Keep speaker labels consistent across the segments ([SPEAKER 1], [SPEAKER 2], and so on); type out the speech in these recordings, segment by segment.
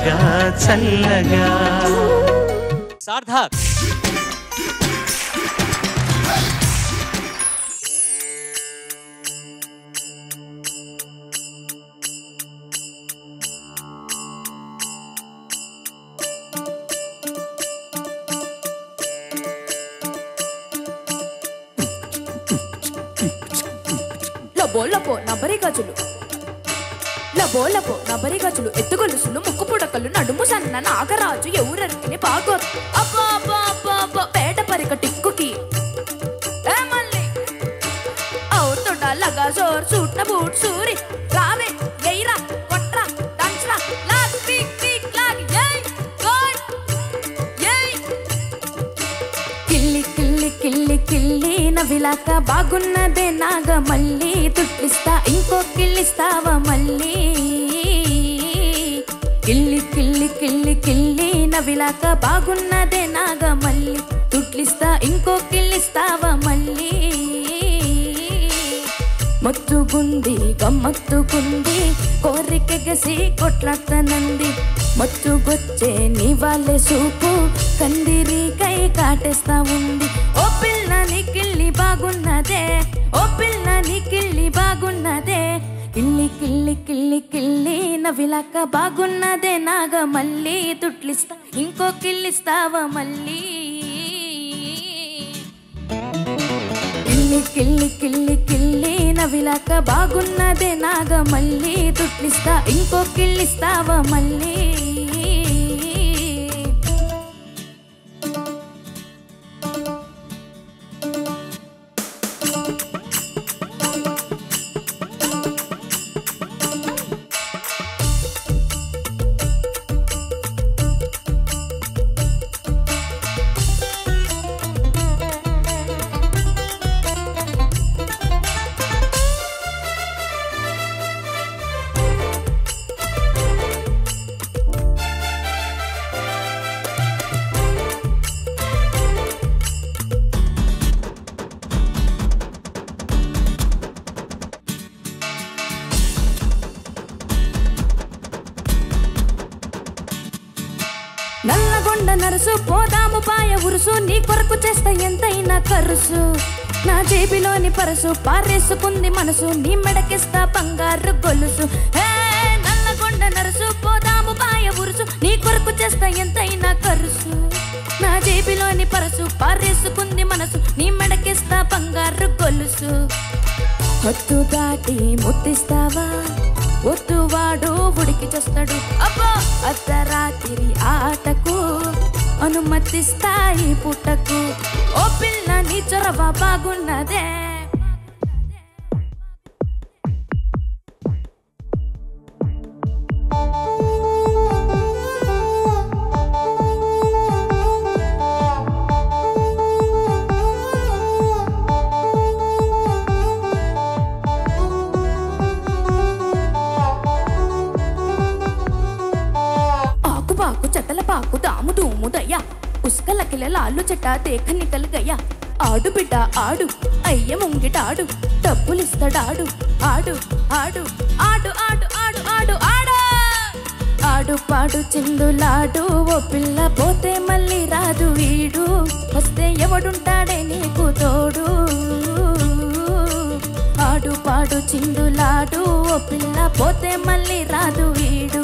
[SPEAKER 1] చల్లగా చల్లగా.
[SPEAKER 2] సార్థక్
[SPEAKER 3] లబో నబరి గజులు, లబో నబరి గజులు, ఎత్తుగొలుసులు, ముక్కు పుడకలు, నడుము సన్న నాగరాజు, ఎవరెరికిని బాగొత్తు, అబ్బా అబ్బా అబ్బా అబ్బా, పేట పరిక టిక్కుకి ఏ మళ్ళీ అవుతుండా లగా జోర్ సూట్న బూట్ సూరి రావే ఎయిరా కొట్రా దంచరా లాగ్ పీక్ పీక్ లాగ్ ఏయ్ గోల్ ఏయ్. కిల్లి కిల్లి కిల్లి కిల్లి నవిలాక బాగున్నదే నాగ మళ్ళీ, తుట్లిస్తా ఇంకో కిల్లిస్తావా మళ్ళీ. కిల్లి కిల్లి కిల్లి కిల్లి నవిలాక బాగున్నదే నాగ మళ్ళీ, తుట్లిస్తా ఇంకో కిల్లిస్తావా మళ్ళీ. మత్తుగుంది గమ్మత్తుకుంది కోరికెగసి కొట్లాడతానంది, మత్తుగొచ్చే నీ వాళ్ళే సూపు కందిరికై కాటేస్తా ఉంది. ఓ పిల్ల నీ కిల్లి బాగున్నదే, ఓ పిల్ల నీ కిల్లి బాగున్నదే, కిల్లి కిల్లి కిల్లి కిల్లి నవిలాక బాగున్నదే నాగ మళ్ళీ, తుట్లిస్తా ఇంకో కిల్లిస్తావా మళ్ళీ. కిల్లి కిల్లి కిల్లి కిల్లి నవిలాక బాగున్నదే నాగ మళ్ళీ, తుట్లిస్తా ఇంకో కిల్లిస్తావా మళ్ళీ. నల్లగొండ నరుసు పోదాము పాయ ఉరుసు, నీ కొరకు చేస్తా ఎంతైనా కరుసు, నా జేబిలోని పరసు పారేసుకుంది మనసు, నీ మెడకిస్తా బంగారు గొలుసు. హే నల్లగొండ నరుసు పోదాము పాయ ఉరుసు, నీ కొరకు చేస్తా ఎంతైనా కరుసు, నా జేబిలోని పరసు పారేసుకుంది మనసు, నీ మెడకిస్తా బంగారు గొలుసు. హద్దు దాటి ముద్దిస్తావా ఒత్తు వాడు ఉడికి చేస్తాడు, అబ్బో అర్ధరాత్రి ఆటకు అనుమతిస్తాయి పుట్టకు. ఓ పిల్ల నీ చొరవ బాగున్నదే, పాకు దాము దూము దయ్యా, ఉస్కలకిల లాలు చెట్ట దేఖ నికల్ గయ్యా. ఆడు బిడ్డ ఆడు అయ్య ముంగిటాడు, డబ్బులిస్తాడాడు ఆడు ఆడు ఆడు ఆడు ఆడు ఆడు ఆడు ఆడు పాడు చిందులాడు, ఓ పిల్ల పోతే మళ్ళీ రాదు వీడు, వస్తే ఎవడుంటాడే నీకు తోడు. ఆడు పాడు చిందులాడు, ఓ పిల్ల పోతే మళ్ళీ రాదు వీడు,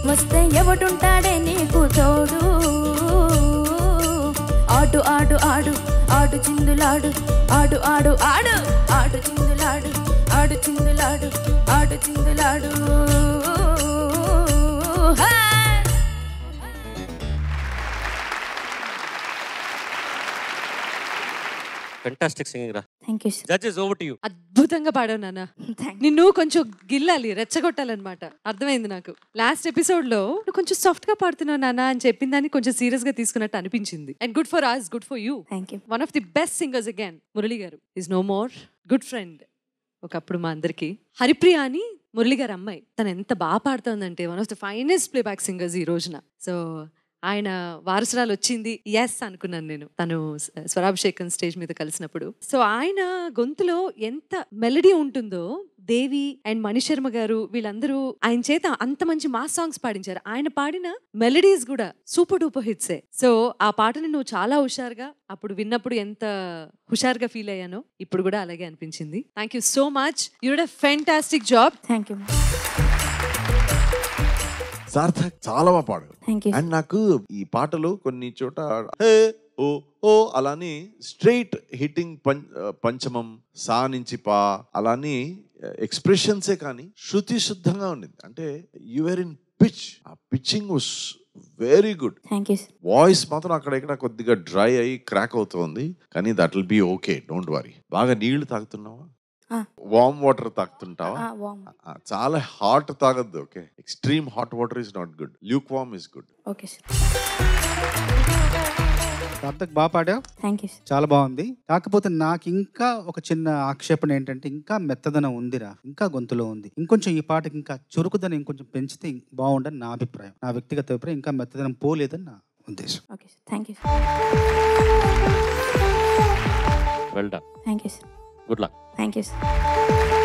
[SPEAKER 3] వస్తే ఎవడుంటాడే నీకు తోడు. ఆడు ఆడు ఆడు ఆడు చిందులాడు, ఆడు ఆడు ఆడు ఆడు చిందులాడు, ఆడు చిందులాడు ఆడు చిందులాడు.
[SPEAKER 2] ఫెంటాస్టిక్ సింగింగ్ రా.
[SPEAKER 3] Thank you.
[SPEAKER 2] Judges over to you.
[SPEAKER 4] అద్భుతంగా పాడావు నాన్న. నిన్ను కొంచెం గిల్లాలి, రెచ్చగొట్టాలన్నమాట. అర్థమైంది నాకు. లాస్ట్ ఎపిసోడ్ లో నువ్వు కొంచెం సాఫ్ట్ గా పాడుతున్నావు నాన్న అని చెప్పిన దాన్ని కొంచెం సీరియస్ గా తీసుకున్నట్టు అనిపించింది. And good for us, good for you.
[SPEAKER 3] Thank you.
[SPEAKER 4] One of the best singers again Murali గారు is no more, good friend ఒకప్పుడు మా అందరికి. హరిప్రియ అని మురళి గారు అమ్మాయి, తను ఎంత బాగా పాడుతుందంటే one of the finest playback singers ఈ రోజున. సో ఆయన వారసురాలు వచ్చింది ఎస్ అనుకున్నాను నేను తను స్వరాభిషేకం స్టేజ్ మీద కలిసినప్పుడు. సో ఆయన గొంతులో ఎంత మెలడీ ఉంటుందో దేవి అండ్ మణిశర్మ గారు వీళ్ళందరూ ఆయన చేత అంత మంచి మాస్ సాంగ్స్ పాడించారు. ఆయన పాడిన మెలడీస్ కూడా సూపర్ డూపర్ హిట్సే. సో ఆ పాటని నువ్వు చాలా హుషారుగా అప్పుడు విన్నప్పుడు ఎంత హుషారుగా ఫీల్ అయ్యానో ఇప్పుడు కూడా అలాగే అనిపించింది. Thank you so much. You did a fantastic job.
[SPEAKER 3] Thank you.
[SPEAKER 5] Sarthak చాలా బాగా పాడు. అండ్ నాకు ఈ పాటలు కొన్ని చోట హే ఓ ఓ అలాని స్ట్రైట్ హిట్టింగ్ పంచమం సా నుంచి పా అలాని ఎక్స్ప్రెషన్సే కానీ శృతి శుద్ధంగా ఉండింది. అంటే your in pitch, uh pitching was very good. Voice మాత్రం అక్కడ ఇక్కడ కొద్దిగా డ్రై అయ్యి క్రాక్ అవుతుంది, కానీ that will be okay, don't worry. బాగా నీళ్లు తాగుతున్నావా? వార్మ్ వాటర్ తాగుతుంటావా? చాలా హాట్ తాగద్దు. Okay, extreme hot water is not good, lukewarm is good.
[SPEAKER 3] Okay sir.
[SPEAKER 6] Sarthak బాగా పాడావు, చాలా బాగుంది. కాకపోతే నాకు ఇంకా ఒక చిన్న ఆక్షేపణ ఏంటంటే ఇంకా మెత్తదనం ఉందిరా, ఇంకా గొంతులో ఉంది. ఇంకొంచెం ఈ పాటకి ఇంకా చురుకుదనం ఇంకొంచెం పెంచితే బాగుండని నా అభిప్రాయం, నా వ్యక్తిగత అభిప్రాయం. ఇంకా మెత్తదనం పోలేదని నా ఉద్దేశం.
[SPEAKER 3] Okay sir. Thank you.
[SPEAKER 2] Well done.
[SPEAKER 3] Thank you sir.
[SPEAKER 2] Good luck.
[SPEAKER 3] Thank you sir.